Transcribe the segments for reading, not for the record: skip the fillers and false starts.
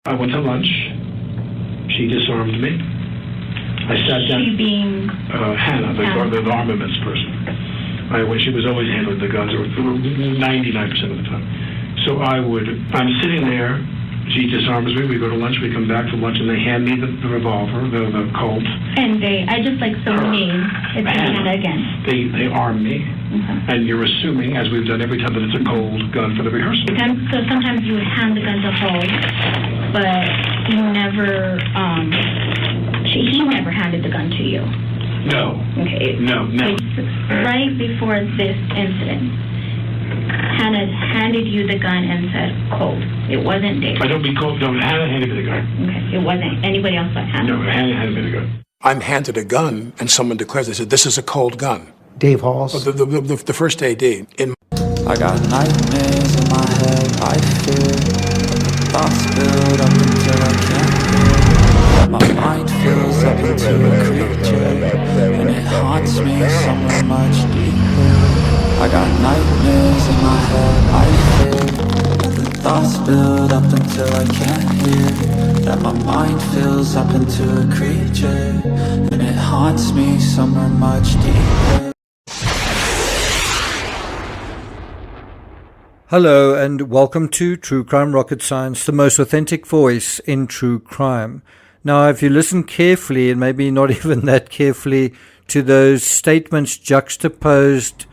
I went to lunch. She disarmed me. I sat down. She being? Hannah, the armaments person. She was always handling the guns, 99% of the time. So I'm sitting there. She disarms me. We go to lunch. We come back from lunch, and they hand me the revolver, the Colt. And I just like so name. It's Hannah again. They arm me, and you're assuming, as we've done every time, that it's a cold gun for the rehearsal. So sometimes you would hand the gun to hold, but he never handed the gun to you. No. Okay. No. Right before this incident, Hannah handed you the gun and said, "Cold." It wasn't Dave. I don't mean cold. No, Hannah handed me the gun. Okay. It wasn't anybody else but Hannah. No, Hannah handed me the gun. I'm handed a gun, and someone declares, they said, "This is a cold gun." Dave Halls. The first AD. I got nightmares in my head, I fear. Thoughts build up until I can't hear. My mind fills up into a creature, and it haunts me somewhere much deeper. I got nightmares in my head, I fear. The thoughts build up until I can't hear. That my mind fills up into a creature, and it haunts me somewhere much deeper. Hello and welcome to True Crime Rocket Science, the most authentic voice in true crime. Now, if you listen carefully, and maybe not even that carefully, to those statements juxtaposed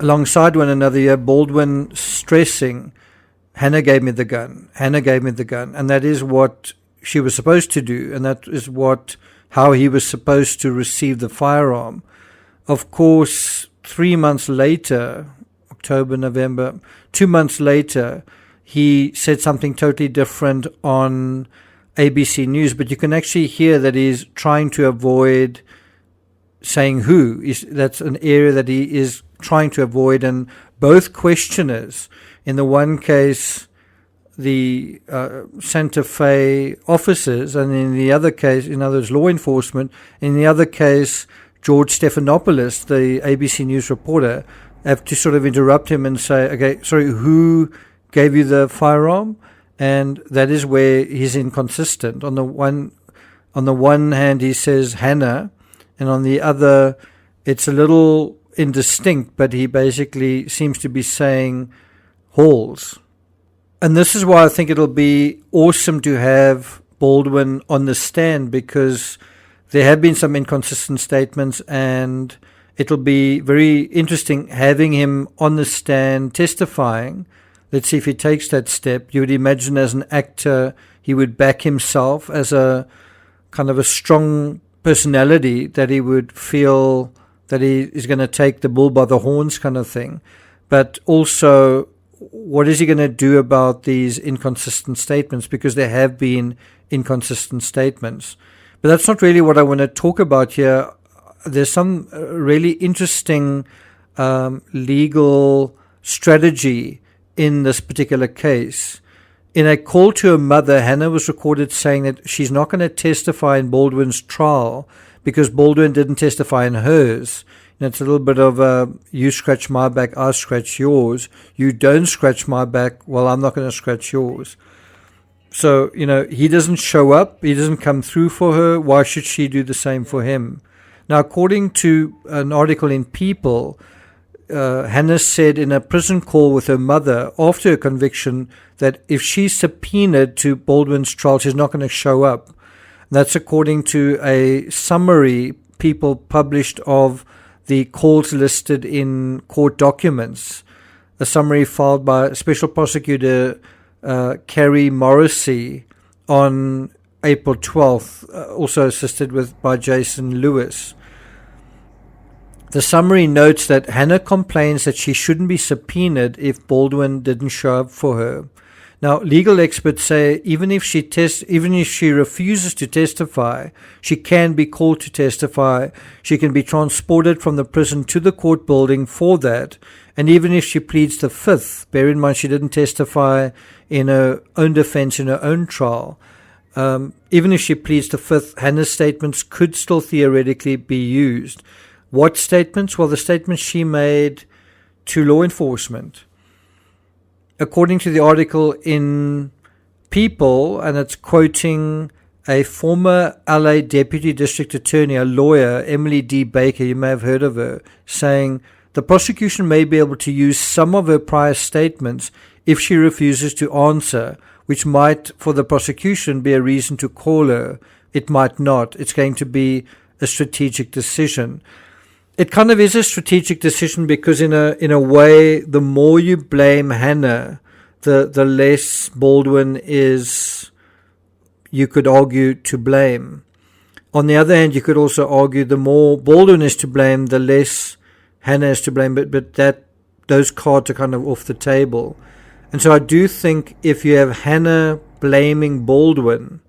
alongside one another, you have Baldwin stressing, Hannah gave me the gun, Hannah gave me the gun, and that is what she was supposed to do, and that is how he was supposed to receive the firearm. Of course, 3 months later, October, November, 2 months later, he said something totally different on ABC News, but you can actually hear that he's trying to avoid saying who. That's an area that he is trying to avoid, and both questioners, in the one case, the Santa Fe officers, and in the other case, in other words, law enforcement, in the other case, George Stephanopoulos, the ABC News reporter, have to sort of interrupt him and say, okay, sorry, who gave you the firearm? And that is where he's inconsistent. On the one hand, he says Hannah, and on the other, it's a little indistinct, but he basically seems to be saying Halls. And this is why I think it'll be awesome to have Baldwin on the stand, because there have been some inconsistent statements, and it'll be very interesting having him on the stand testifying. Let's see if he takes that step. You would imagine as an actor, he would back himself as a kind of a strong personality, that he would feel that he is going to take the bull by the horns kind of thing. But also, what is he going to do about these inconsistent statements? Because there have been inconsistent statements. But that's not really what I want to talk about here. There's some really interesting legal strategy in this particular case. In a call to her mother, Hannah was recorded saying that she's not going to testify in Baldwin's trial because Baldwin didn't testify in hers. And it's a little bit of you scratch my back, I scratch yours. You don't scratch my back, well, I'm not going to scratch yours. So, he doesn't show up. He doesn't come through for her. Why should she do the same for him? Now, according to an article in People, Hannah said in a prison call with her mother after her conviction that if she's subpoenaed to Baldwin's trial, she's not going to show up. And that's according to a summary People published of the calls listed in court documents, a summary filed by Special Prosecutor Carrie Morrissey on April 12th, also assisted by Jason Lewis. The summary notes that Hannah complains that she shouldn't be subpoenaed if Baldwin didn't show up for her. Now, legal experts say even if she refuses to testify, she can be called to testify. She can be transported from the prison to the court building for that. And even if she pleads the fifth, bear in mind she didn't testify in her own defense in her own trial. Even if she pleads the fifth, Hannah's statements could still theoretically be used. What statements? Well, the statements she made to law enforcement. According to the article in people, and it's quoting a former LA Deputy District Attorney, a lawyer, Emily D. Baker, you may have heard of her, saying the prosecution may be able to use some of her prior statements if she refuses to answer, which might, for the prosecution, be a reason to call her. It might not. It's going to be a strategic decision. It kind of is a strategic decision because in a way, the more you blame Hannah, the less Baldwin is, you could argue, to blame. On the other hand, you could also argue the more Baldwin is to blame, the less Hannah is to blame, but those cards are kind of off the table. And so I do think if you have Hannah blaming Baldwin,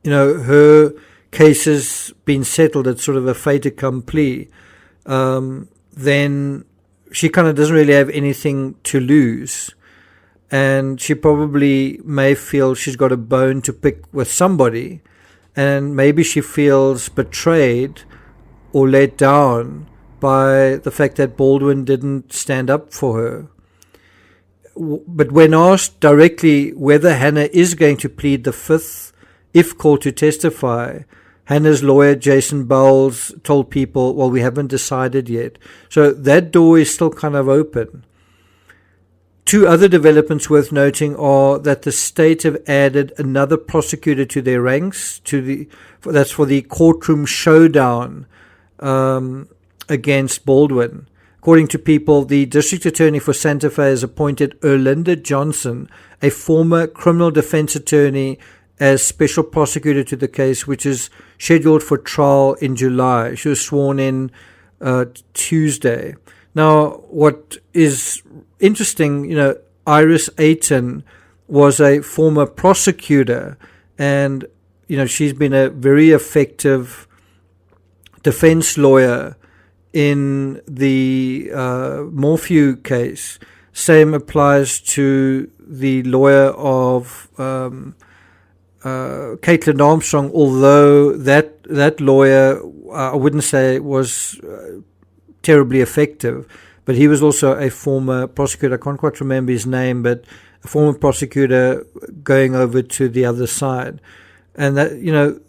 her case has been settled, it's sort of a fait accompli, then she kind of doesn't really have anything to lose. And she probably may feel she's got a bone to pick with somebody, and maybe she feels betrayed or let down by the fact that Baldwin didn't stand up for her. But when asked directly whether Hannah is going to plead the fifth, if called to testify, Hannah's lawyer, Jason Bowles, told people, well, we haven't decided yet. So that door is still kind of open. Two other developments worth noting are that the state have added another prosecutor to their ranks. That's for the courtroom showdown against Baldwin. According to People, the district attorney for Santa Fe has appointed Erlinda Johnson, a former criminal defense attorney, as special prosecutor to the case, which is scheduled for trial in July. She was sworn in Tuesday. Now, what is interesting, Iris Ayton was a former prosecutor, and, she's been a very effective defense lawyer in the Morphew case. Same applies to the lawyer of Caitlin Armstrong, although that lawyer, I wouldn't say was terribly effective, but he was also a former prosecutor. I can't quite remember his name, but a former prosecutor going over to the other side. And that,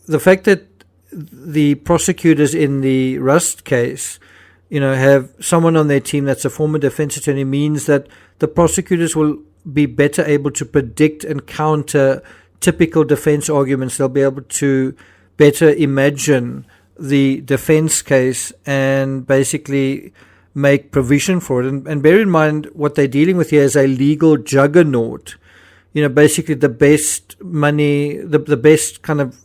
the fact that the prosecutors in the Rust case, have someone on their team that's a former defense attorney means that the prosecutors will be better able to predict and counter typical defense arguments. They'll be able to better imagine the defense case and basically make provision for it. And bear in mind, what they're dealing with here is a legal juggernaut. Basically the best money, the best kind of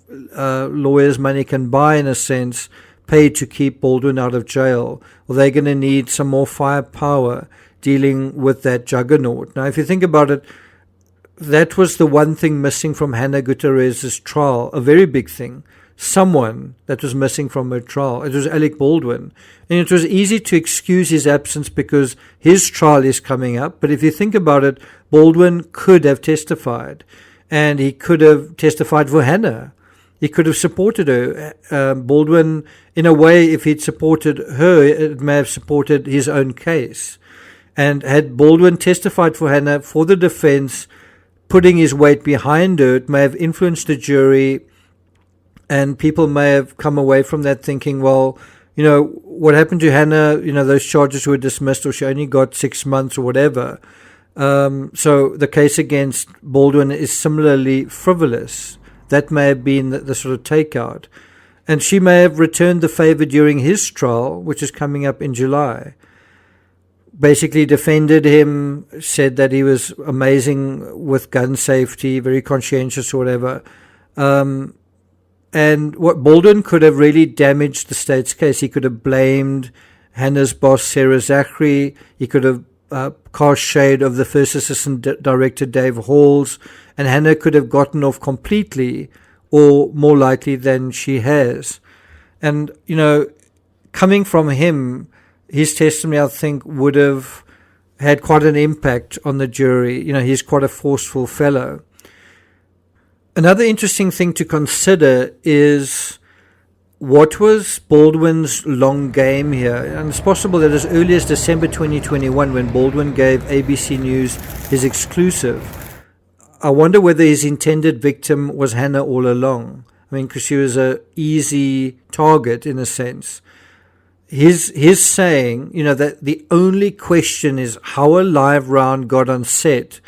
lawyers money can buy, in a sense, paid to keep Baldwin out of jail. Well, they're going to need some more firepower dealing with that juggernaut. Now, if you think about it, that was the one thing missing from Hannah Guiterrez's trial, a very big thing. Someone that was missing from her trial. It was Alec Baldwin. And it was easy to excuse his absence because his trial is coming up. But if you think about it, Baldwin could have testified. And he could have testified for Hannah. He could have supported her. Baldwin, in a way, if he'd supported her, it may have supported his own case. And had Baldwin testified for Hannah, for the defense, putting his weight behind her, it may have influenced the jury, and people may have come away from that thinking, well, what happened to Hannah? Those charges were dismissed, or she only got 6 months or whatever. So the case against Baldwin is similarly frivolous. That may have been the sort of takeout. And she may have returned the favor during his trial, which is coming up in July. Basically defended him, said that he was amazing with gun safety, very conscientious or whatever. And what Baldwin could have really damaged the state's case. He could have blamed Hannah's boss, Sarah Zachary. He could have cast shade of the first assistant director, Dave Halls. And Hannah could have gotten off completely, or more likely than she has. And, coming from him, his testimony, I think, would have had quite an impact on the jury. He's quite a forceful fellow. Another interesting thing to consider is what was Baldwin's long game here. And it's possible that as early as December 2021, when Baldwin gave ABC News his exclusive, I wonder whether his intended victim was Hannah all along. I mean, because she was a easy target in a sense. His saying, that the only question is how a live round got on set,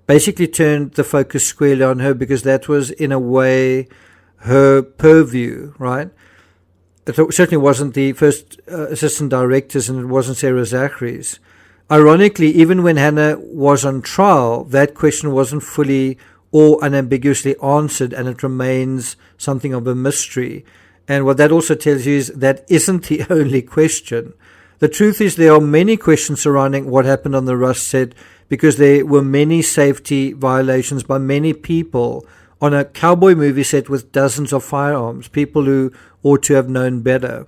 basically turned the focus squarely on her, because that was, in a way, her purview, right? It certainly wasn't the first assistant director's, and it wasn't Sarah Zachary's. Ironically, even when Hannah was on trial, that question wasn't fully or unambiguously answered, and it remains something of a mystery. And what that also tells you is that isn't the only question. The truth is there are many questions surrounding what happened on the Rust set, because there were many safety violations by many people on a cowboy movie set with dozens of firearms, people who ought to have known better.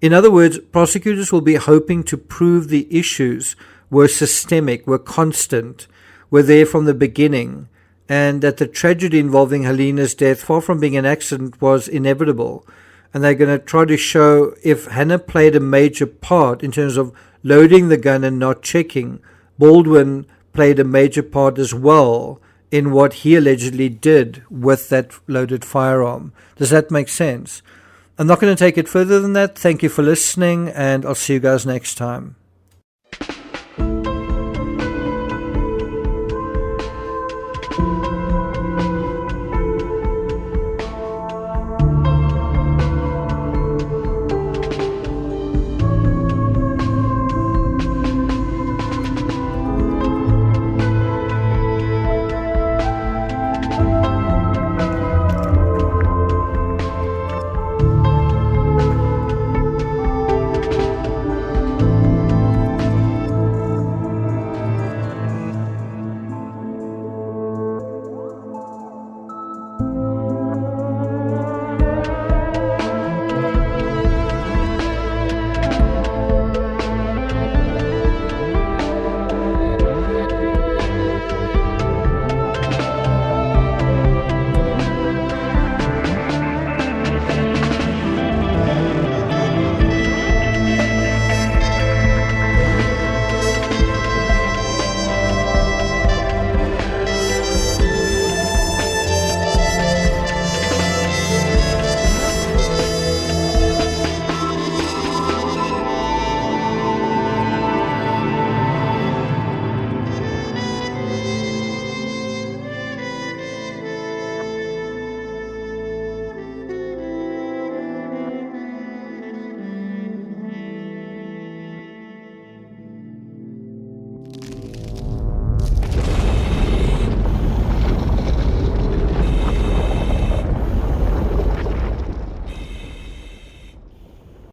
In other words, prosecutors will be hoping to prove the issues were systemic, were constant, were there from the beginning, and that the tragedy involving Helena's death, far from being an accident, was inevitable. And they're going to try to show if Hannah played a major part in terms of loading the gun and not checking, Baldwin played a major part as well in what he allegedly did with that loaded firearm. Does that make sense? I'm not going to take it further than that. Thank you for listening, and I'll see you guys next time.